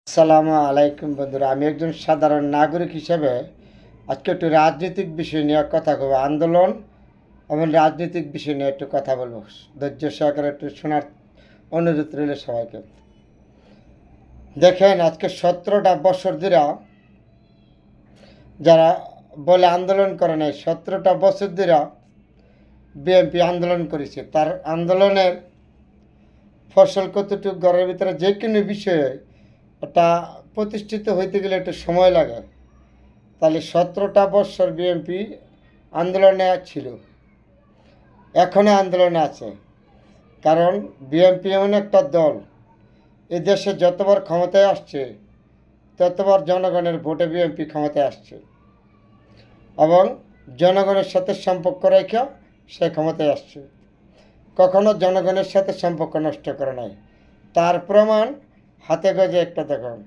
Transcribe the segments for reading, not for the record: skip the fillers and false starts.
আসসালামু আলাইকুম বন্ধুরা, আমি একজন সাধারণ নাগরিক হিসেবে আজকে একটু রাজনৈতিক বিষয় নিয়ে কথা বলবো। আন্দোলন এবং রাজনৈতিক বিষয় নিয়ে একটু কথা বলবো। ধৈর্য সহকারে একটু শোনার অনুরোধ রইল সবাইকে। দেখেন, আজকে 17টা বছর ধরে যারা বলে আন্দোলন করে নাই, 17টা বছর ধরে বিএনপি আন্দোলন করেছে। তার আন্দোলনের ফসল কতটুকু ঘরের ভিতরে যে কোনো বিষয়ে এটা প্রতিষ্ঠিত হইতে গেলে একটু সময় লাগে। তাহলে 17টা বছর বিএনপি আন্দোলনে ছিল, এখনও আন্দোলনে আছে। কারণ বিএনপি এমন একটা দল, এ দেশে যতবার ক্ষমতায় আসছে ততবার জনগণের ভোটে বিএনপি ক্ষমতায় আসছে এবং জনগণের সাথে সম্পর্ক রেখে সে ক্ষমতায় আসছে। কখনো জনগণের সাথে সম্পর্ক নষ্ট করে নাই। তার প্রমাণ হাতে গজে একটা দেখুন।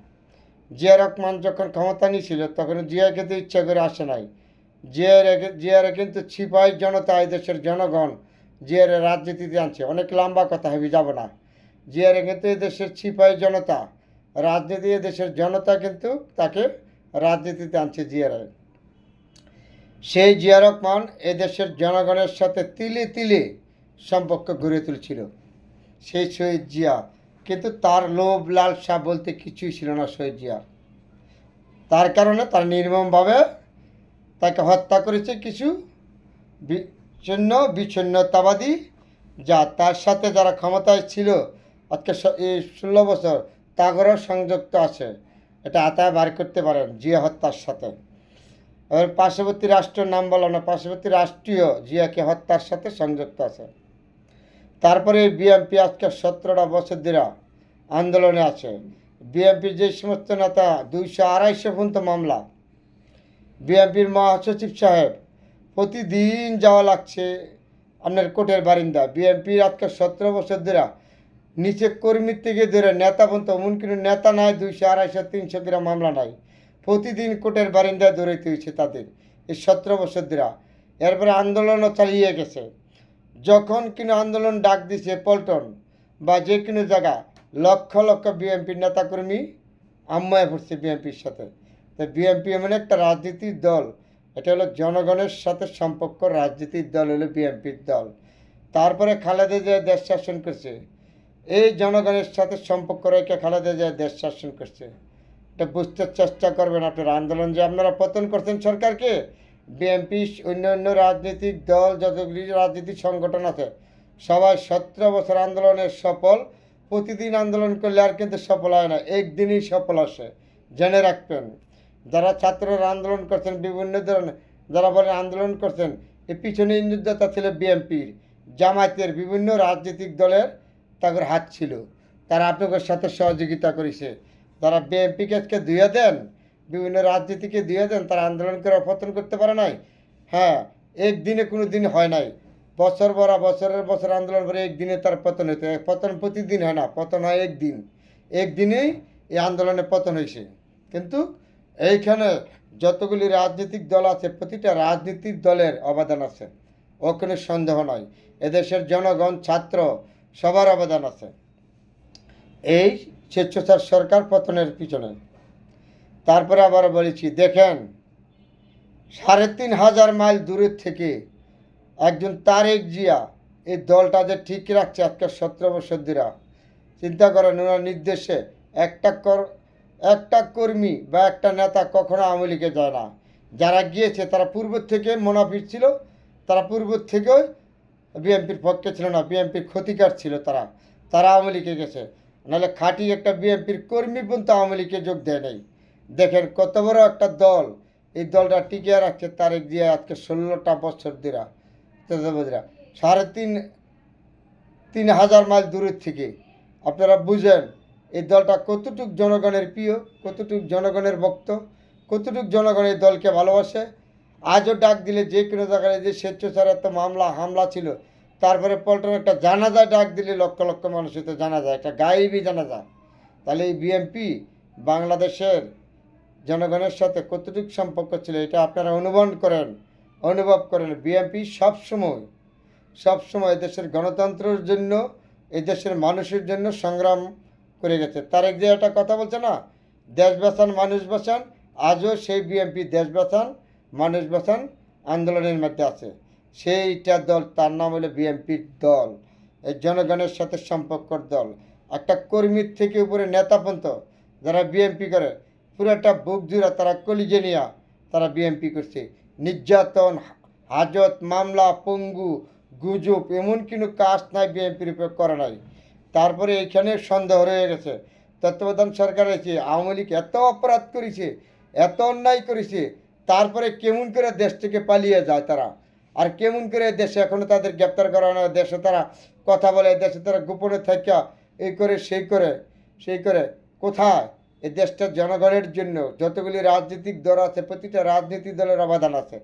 জিয়া রহমান যখন ক্ষমতা নিয়েছিল তখন জিয়া কিন্তু ইচ্ছা করে আসে নাই। জিয়ারে কিন্তু ছিপাই জনতা, এই দেশের জনগণ জিয়ারে রাজনীতিতে আনছে। অনেক লম্বা কথা হবে, যাব না। জিয়ারে কিন্তু এই দেশের ছিপাই জনতা রাজনীতি, দেশের জনতা কিন্তু তাকে রাজনীতিতে আনছে জিয়ারে। সেই জিয়া রহমান দেশের জনগণের সাথে তিলে তিলে সম্পর্ক গড়ে তুলছিল, সেই শহীদ জিয়া। কিন্তু তার লোভ লালসা বলতে কিছুই ছিল না শহীদ জিয়া। তার কারণে তার নির্মমভাবে তাকে হত্যা করেছে কিছু বিচ্ছিন্নতাবাদী, যা তার সাথে যারা ক্ষমতায় ছিল আজকে এই 16 বছর তাগরও সংযুক্ত আছে। এটা আতায় বার করতে পারেন জিয়া হত্যার সাথে। এবার পার্শ্ববর্তী রাষ্ট্রের নাম বলো না, পার্শ্ববর্তী রাষ্ট্রীয় জিয়াকে হত্যার সাথে সংযুক্ত আছে। তারপরে বিএনপি আজকে 17টা বছর ধরে আন্দোলনে আছে। বিএনপির যে সমস্ত নেতা 200-250 পর্যন্ত মামলা, বিএনপির মহাসচিব সাহেব প্রতিদিন যাওয়া লাগছে আপনার কোর্টের বারিন্দা। বিএনপির আজকে 17 বছর ধরে নিচে কর্মীর থেকে ধরে নেতা পর্যন্ত, এমন কোনো নেতা নাই 200-250-300 গ্রাম মামলা নাই। প্রতিদিন কোর্টের বারিন্দায় দৌড়াইতে হয়েছে তাদের এই 17 বছর ধরে। এরপরে আন্দোলনও চালিয়ে গেছে। যখন কিনা আন্দোলন ডাক দিছে পল্টন বা যে কোনো জায়গা, লক্ষ লক্ষ বিএনপির নেতাকর্মী আম্মায় পড়ছে বিএনপির সাথে। তো বিএনপি এমন একটা রাজনীতির দল, এটা হলো জনগণের সাথে সম্পর্ক রাজনীতির দল হলো বিএনপির দল। তারপরে খালেদা জিয়া দেশ শাসন করছে, এই জনগণের সাথে সম্পর্ক রেখে খালেদা জিয়া দেশ শাসন করছে। এটা বুঝতে চেষ্টা করবেন আপনারা। আন্দোলন যে আপনারা পতন করছেন সরকারকে, বিএনপি অন্য অন্য রাজনৈতিক দল যতগুলি রাজনৈতিক সংগঠন আছে সবাই 17 বছর আন্দোলনের সফল। প্রতিদিন আন্দোলন করলে আর কিন্তু সফল হয় না, একদিনই সফল আসে, জেনে রাখবেন। যারা ছাত্ররা আন্দোলন করছেন বিভিন্ন ধরনের, যারা বলেন আন্দোলন করছেন, এর পিছনে নির্দেশতা ছিল বিএনপির, জামায়াতের, বিভিন্ন রাজনৈতিক দলের তাদের হাত ছিল। তারা আপনাদের সাথে সহযোগিতা করেছে। যারা বিএনপিকে আজকে ধুয়ে দেন, বিভিন্ন রাজনীতিকে ধুয়ে দেন, তারা আন্দোলন করে পতন করতে পারে নাই। হ্যাঁ, একদিনে কোনো দিন হয় নাই। বছর ভরা বছরের বছর আন্দোলন করে একদিনে তার পতন হতে হয়। পতন প্রতিদিন হয় না, পতন হয় একদিন। একদিনেই এই আন্দোলনে পতন হয়েছে। কিন্তু এইখানে যতগুলি রাজনৈতিক দল আছে, প্রতিটা রাজনৈতিক দলের অবদান আছে, ওখানে সন্দেহ নয়। এদেশের জনগণ, ছাত্র, সবার অবদান আছে এই স্বেচ্ছাচার সরকার পতনের পিছনে। তারপরে আবার বলেছি, দেখেন 3500 মাইল দূরের থেকে একজন তারেক জিয়া এই দলটা যে ঠিক রাখছে আজকে 17 বছর ধরে। চিন্তা করেন, ওনার নির্দেশে একটা কর্মী বা একটা নেতা কখনো আওয়ামী লীগে যায় না। যারা গিয়েছে তারা পূর্ব থেকে মুনাফিক ছিল, তারা পূর্ব থেকেও বিএনপির পক্ষে ছিল না, বিএনপির ক্ষতিকার ছিল। তারা তারা আওয়ামী লীগে গেছে, নাহলে খাঁটি একটা বিএনপির কর্মী পর্যন্ত আওয়ামী লীগে যোগ দেয় নাই। দেখেন কত বড় একটা দল, এই দলটা টিকিয়ে রাখছে তারেক জিয়া আজকে 16টা বছর ধরে। 3,500 মাইল দূরের থেকে। আপনারা বুঝেন এই দলটা কতটুক জনগণের প্রিয়, কতটুক জনগণের ভক্ত, কতটুক জনগণ এই দলকে ভালোবাসে। আজও ডাক দিলে যে কোনো জায়গায় যে স্বেচ্ছাচার এত মামলা হামলা ছিল, তারপরে পল্টন একটা জানাজা ডাক দিলে লক্ষ লক্ষ মানুষ হতে জানাজা, একটা গায়েবী জানাজা। তাহলে এই বিএনপি বাংলাদেশের জনগণের সাথে কতটুকু সম্পর্ক ছিল এটা আপনারা অনুভব করেন। বিএনপি সবসময় দেশের গণতন্ত্রের জন্য, এই দেশের মানুষের জন্য সংগ্রাম করে গেছে। তারেক যে একটা কথা বলছে না, দেশ বাঁচান মানুষ বাঁচান, আজও সেই বিএনপি দেশ বাঁচান মানুষ বাঁচান আন্দোলনের মধ্যে আছে। সেইটা দল, তার নাম হলো বিএনপির দল, এই জনগণের সাথে সম্পর্কর দল। একটা কর্মীর থেকে উপরে নেতা পর্যন্ত যারা বিএনপি করে, পুরোটা বুক জুড়ে তারা কলিজে নিয়া তারা বিএনপি করছে। নির্যাতন, হাজত, মামলা, পঙ্গু, গুজব, এমন কোনো কাজ নাই বিএনপির উপর করে নাই। তারপরে এইখানে সন্দেহ রয়ে গেছে, তত্ত্বাবধান সরকার হয়েছে, আওয়ামী লীগ এত অপরাধ করেছে, এত অন্যায় করেছে, তারপরে কেমন করে দেশ থেকে পালিয়ে যায় তারা, আর কেমন করে দেশে এখনও তাদের গ্রেপ্তার করা হয়, দেশে তারা কথা বলে, দেশে তারা গোপনে থাকা এই করে সেই করে কোথায়? এই দেশটা জনগণের জন্য। যতগুলি রাজনৈতিক দল আছে, প্রতিটা রাজনীতিক দলের অবদান আছে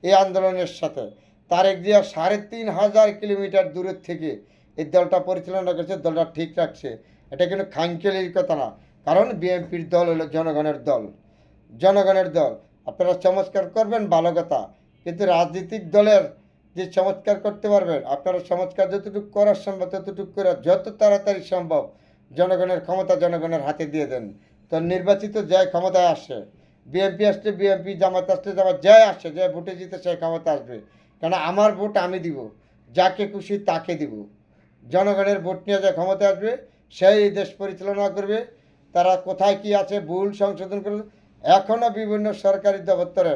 এই আন্দোলনের সাথে। তারেক জিয়া ৩,৫০০ কিলোমিটার দূরের থেকে এই দলটা পরিচালনা করছে, দলটা ঠিক রাখছে। এটা কিন্তু খামখেয়ালির কথা না, কারণ বিএনপির দল হলো জনগণের দল, জনগণের দল। আপনারা চমৎকার করবেন ভালো কথা, কিন্তু রাজনৈতিক দলের যে চমৎকার করতে পারবেন, আপনারা চমৎকার যতটুকু করার সম্ভব ততটুকু করে যত তাড়াতাড়ি সম্ভব জনগণের ক্ষমতা জনগণের হাতে দিয়ে দেন। তো নির্বাচিত যে ক্ষমতায় আসে, বিএনপি আসলে বিএনপি, জামাত আসলে জামাত, যাই আসে, যে ভোটে জিতে সে ক্ষমতা আসবে। কেন আমার ভোট আমি দিব, যাকে খুশি তাকে দিব। জনগণের ভোট নিয়ে যে ক্ষমতা আসবে সেই দেশ পরিচালনা করবে। তারা কোথায় কি আছে ভুল সংশোধন করবে। এখনও বিভিন্ন সরকারি দপ্তরে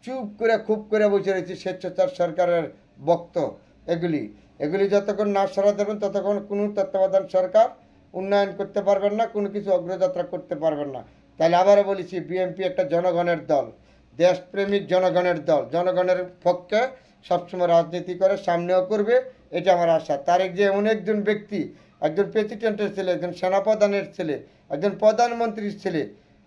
চুপ করে খুব করে বসে রয়েছে স্বেচ্ছাচার সরকারের বক্ত। এগুলি যতক্ষণ না সরা দেবেন ততক্ষণ কোনো তত্ত্বাবধান সরকার উন্নয়ন করতে পারবেন না, কোনো কিছু অগ্রযাত্রা করতে পারবেন না। তাহলে আবারও বলেছি, বিএনপি একটা জনগণের দল, দেশপ্রেমিক জনগণের দল, জনগণের পক্ষে সবসময় রাজনীতি করে, সামনেও করবে, এটা আমার আশা। তারেক যে এমন একজন ব্যক্তি, একজন প্রেসিডেন্টের ছেলে, একজন সেনাপ্রধানের ছেলে, একজন প্রধানমন্ত্রীর ছেলে,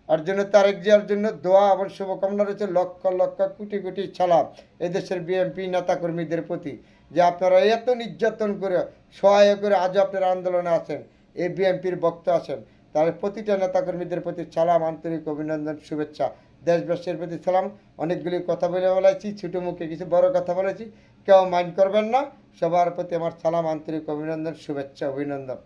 আর জন্য তারেক জিয়ার জন্য দোয়া এবং শুভকামনা রয়েছে লক্ষ লক্ষ কোটি কোটি সালাম এদেশের বিএনপি নেতাকর্মীদের প্রতি, যে আপনারা এত নির্যাতন করে সহায় করে আজও আপনারা আন্দোলনে আছেন, এই বিএনপির বক্ত আছেন। তার প্রতিটা নেতাকর্মীদের প্রতি সালাম, আন্তরিক অভিনন্দন, শুভেচ্ছা। দেশবাসীর প্রতি সালাম। অনেকগুলি কথা বলেছি, ছোটো মুখে কিছু বড় কথা বলেছি, কেউ মাইন্ড করবেন না। সবার প্রতি আমার সালাম, আন্তরিক অভিনন্দন, শুভেচ্ছা, অভিনন্দন।